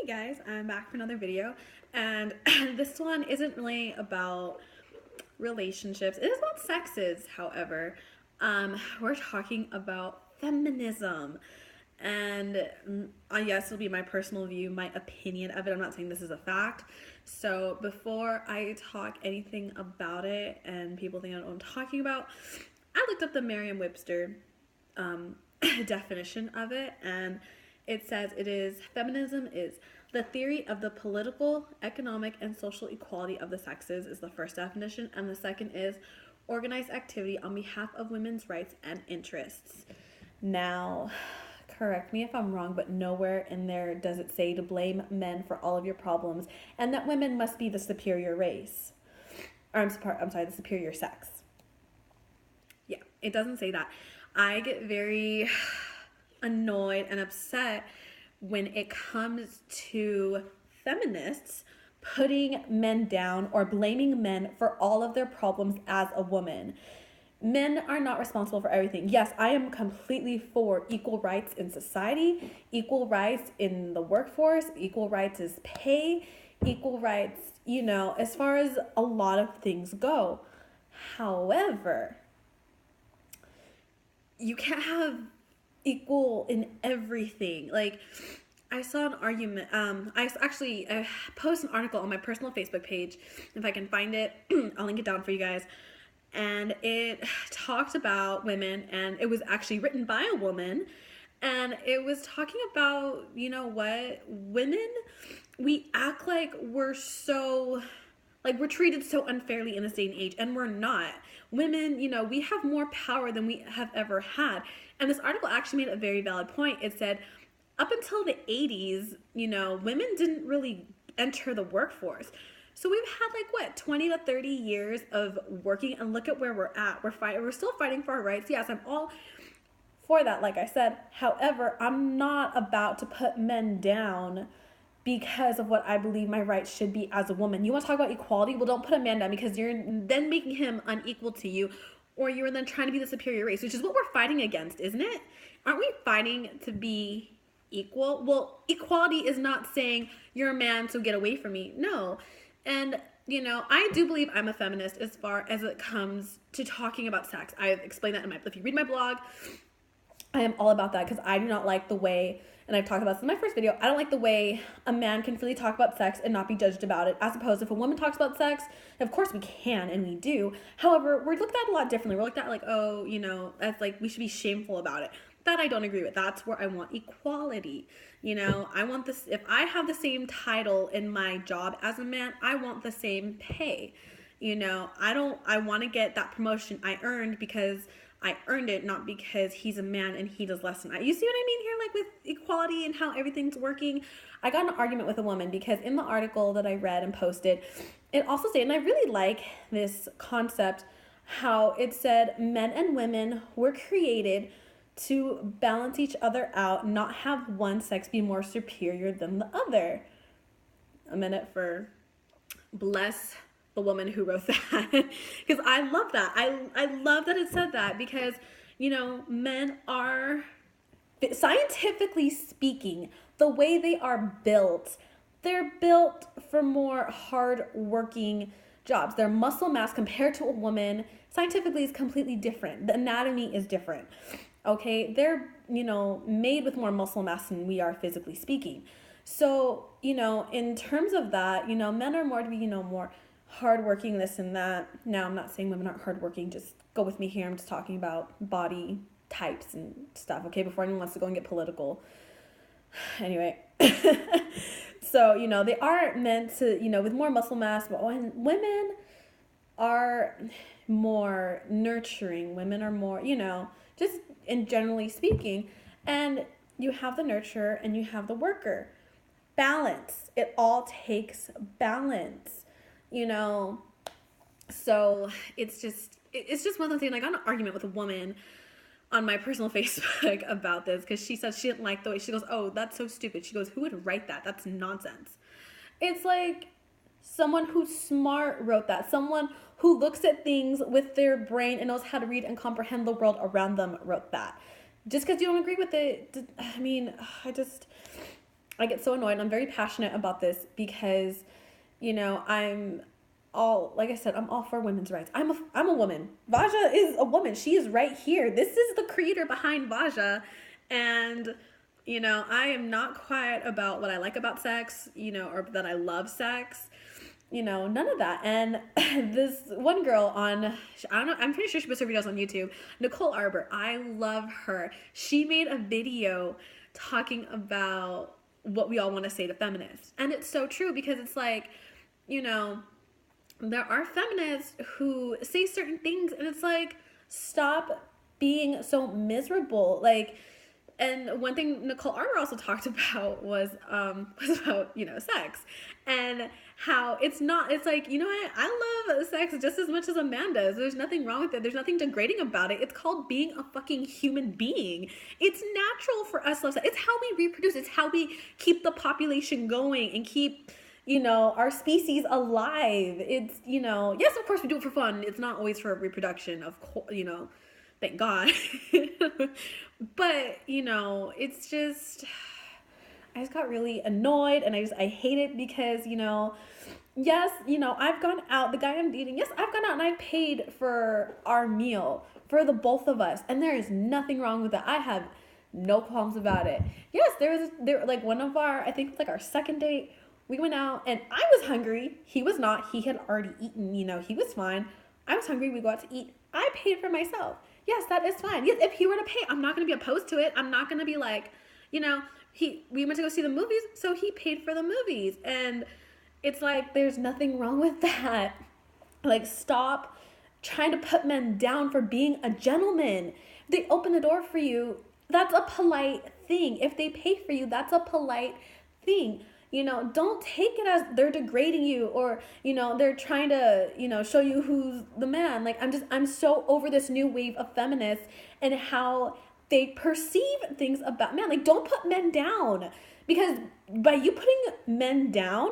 guys, I'm back for another video, and this one isn't really about relationships. It is about sexes, however. We're talking about feminism, and yes, it'll be my personal view, my opinion of it. I'm not saying this is a fact. So before I talk anything about it and people think I don't know what I'm talking about, I looked up the Merriam-Webster definition of it, and it says feminism is the theory of the political, economic, and social equality of the sexes is the first definition, and the second is organized activity on behalf of women's rights and interests. Now, correct me if I'm wrong, but nowhere in there does it say to blame men for all of your problems and that women must be the superior race. Or I'm sorry, the superior sex. Yeah, it doesn't say that. I get very annoyed and upset when it comes to feminists putting men down or blaming men for all of their problems as a woman. Men are not responsible for everything. Yes, I am completely for equal rights in society, equal rights in the workforce, equal rights as pay, equal rights, as far as a lot of things go. However, you can't have equal in everything. Like, I saw an argument. I posted an article on my personal Facebook page. If I can find it, I'll link it down for you guys. And it talked about women, and it was actually written by a woman. And it was talking about, women, we act like we're treated so unfairly in this day and age, and we're not. Women, we have more power than we have ever had. And this article actually made a very valid point. It said, up until the 80s, women didn't really enter the workforce. So we've had 20 to 30 years of working, and look at where we're at. We're still fighting for our rights. Yes, I'm all for that, like I said. However, I'm not about to put men down because of what I believe my rights should be as a woman. You want to talk about equality? Well, don't put a man down, because you're then making him unequal to you, or you're then trying to be the superior race, which is what we're fighting against, isn't it? Aren't we fighting to be equal? Well, equality is not saying you're a man, so get away from me. No. And, I do believe I'm a feminist as far as it comes to talking about sex. I've explained that if you read my blog, I am all about that, because I do not like the way, and I've talked about this in my first video, I don't like the way a man can freely talk about sex and not be judged about it, as opposed to if a woman talks about sex, of course we can, and we do. However, we're looked at a lot differently. We're looked at that's we should be shameful about it. That I don't agree with. That's where I want equality. I want this, if I have the same title in my job as a man, I want the same pay. I want to get that promotion I earned because I earned it, not because he's a man and he does less than I. You see what I mean here, with equality and how everything's working? I got in an argument with a woman because in the article that I read and posted, it also said, and I really like this concept, how it said men and women were created to balance each other out, not have one sex be more superior than the other. A minute for bless the woman who wrote that, because I love that. I love that it said that, because men are, scientifically speaking, the way they are built, they're built for more hard-working jobs. Their muscle mass compared to a woman scientifically is completely different. The anatomy is different. Okay, they're, made with more muscle mass than we are, physically speaking. So, in terms of that, men are more to be, more hardworking, this and that. Now, I'm not saying women aren't hardworking. Just go with me here. I'm just talking about body types and stuff, okay, before anyone wants to go and get political. Anyway, so, they are meant to, with more muscle mass, but when women are more nurturing, women are more, just in generally speaking, and you have the nurturer and you have the worker. Balance. It all takes balance, so it's just one of those things. I got in an argument with a woman on my personal Facebook about this, because she said she didn't like the way, she goes, oh, that's so stupid. She goes, who would write that? That's nonsense. It's like someone who's smart wrote that. Someone who looks at things with their brain and knows how to read and comprehend the world around them wrote that. Just because you don't agree with it, I get so annoyed. I'm very passionate about this because, you know, I'm all, like I said, I'm all for women's rights. I'm a woman. Vaja is a woman. She is right here. This is the creator behind Vaja. And, you know, I am not quiet about what I like about sex, you know, or that I love sex. You know, none of that. And this one girl on, I don't know, I'm pretty sure she puts her videos on YouTube, Nicole Arbor. I love her. She made a video talking about what we all want to say to feminists. And it's so true because it's like, you know, there are feminists who say certain things and it's like, stop being so miserable. Like, and one thing Nicole Arbor also talked about was about, you know, sex and how it's like, you know what, I love sex just as much as a man does. There's nothing wrong with it. There's nothing degrading about it. It's called being a fucking human being. It's natural for us to love sex. It's how we reproduce. It's how we keep the population going and keep, you know, our species alive. It's, you know, yes, of course we do it for fun. It's not always for reproduction, of course, you know, thank God. But, you know, it's just, I just got really annoyed and I hate it because, you know, yes, you know, I've gone out, the guy I'm dating, yes, I've gone out and I've paid for our meal for the both of us. And there is nothing wrong with that. I have no qualms about it. Yes, there like one of our, I think like our second date, we went out and I was hungry. He was not. He had already eaten, you know, he was fine. I was hungry. We go out to eat. I paid for myself. Yes, that is fine. Yes, if he were to pay, I'm not going to be opposed to it. I'm not going to be like, you know, we went to go see the movies, so he paid for the movies. And it's like, there's nothing wrong with that. Like, stop trying to put men down for being a gentleman. If they open the door for you, that's a polite thing. If they pay for you, that's a polite thing. You know, don't take it as they're degrading you or, you know, they're trying to, you know, show you who's the man. Like, I'm so over this new wave of feminists and how they perceive things about men. Like, don't put men down because by you putting men down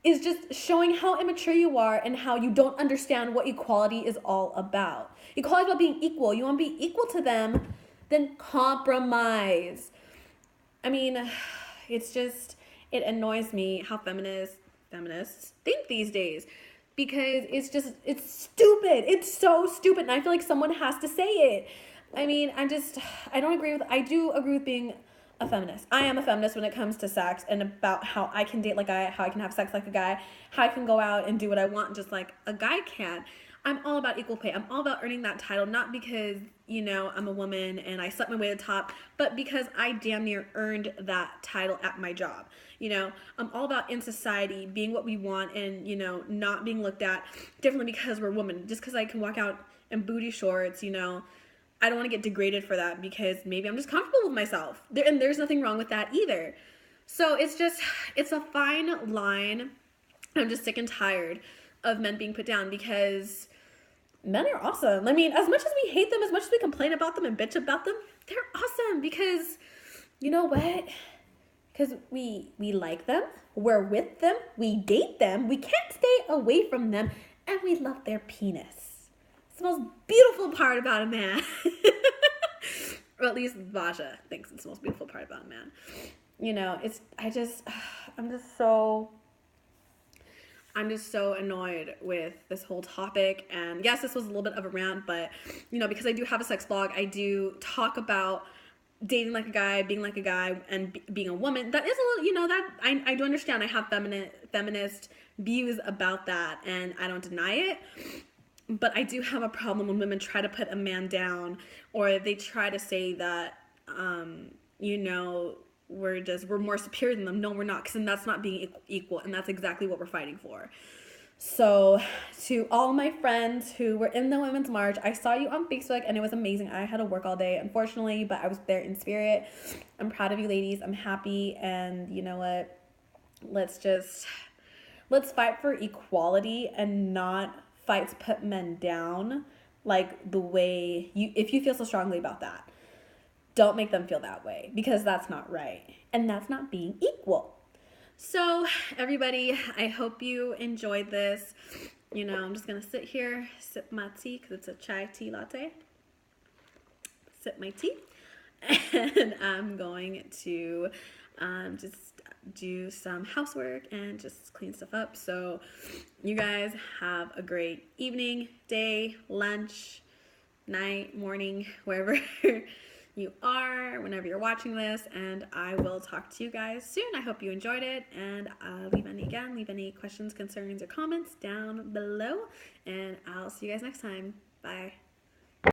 is just showing how immature you are and how you don't understand what equality is all about. Equality is about being equal. You want to be equal to them, then compromise. I mean, it's just, it annoys me how feminists think these days because it's stupid. It's so stupid. And I feel like someone has to say it. I mean, I do agree with being a feminist. I am a feminist when it comes to sex and about how I can date like a guy, how I can have sex like a guy, how I can go out and do what I want just like a guy can. I'm all about equal pay. I'm all about earning that title, not because, you know, I'm a woman and I slept my way to the top, but because I damn near earned that title at my job. You know, I'm all about in society being what we want and, you know, not being looked at differently because we're women. Just because I can walk out in booty shorts, you know, I don't want to get degraded for that because maybe I'm just comfortable with myself. And there's nothing wrong with that either. So it's a fine line. I'm just sick and tired of men being put down because men are awesome. I mean, as much as we hate them, as much as we complain about them and bitch about them, they're awesome because, you know what? Because we like them, we're with them, we date them, we can't stay away from them, and we love their penis. It's the most beautiful part about a man. Or at least Vaja thinks it's the most beautiful part about a man. You know, I'm just so annoyed with this whole topic. And yes, this was a little bit of a rant, but, you know, because I do have a sex blog, I do talk about dating like a guy, being like a guy, and being a woman. That is a little, you know, that I do understand. I have feminist views about that, and I don't deny it. But I do have a problem when women try to put a man down, or they try to say that, you know, we're more superior than them. No, we're not, because then that's not being equal, and that's exactly what we're fighting for. So to all my friends who were in the Women's March, I saw you on Facebook and it was amazing. I had to work all day, unfortunately, but I was there in spirit. I'm proud of you ladies. I'm happy. And you know what? Let's fight for equality and not fight to put men down like the way if you feel so strongly about that. Don't make them feel that way because that's not right. And that's not being equal. So, everybody, I hope you enjoyed this. You know, I'm just going to sit here, sip my tea, because it's a chai tea latte. Sip my tea. And I'm going to just do some housework and just clean stuff up. So you guys have a great evening, day, lunch, night, morning, wherever you are, whenever you're watching this, and I will talk to you guys soon. I hope you enjoyed it, and leave any questions, concerns, or comments down below, and I'll see you guys next time. Bye.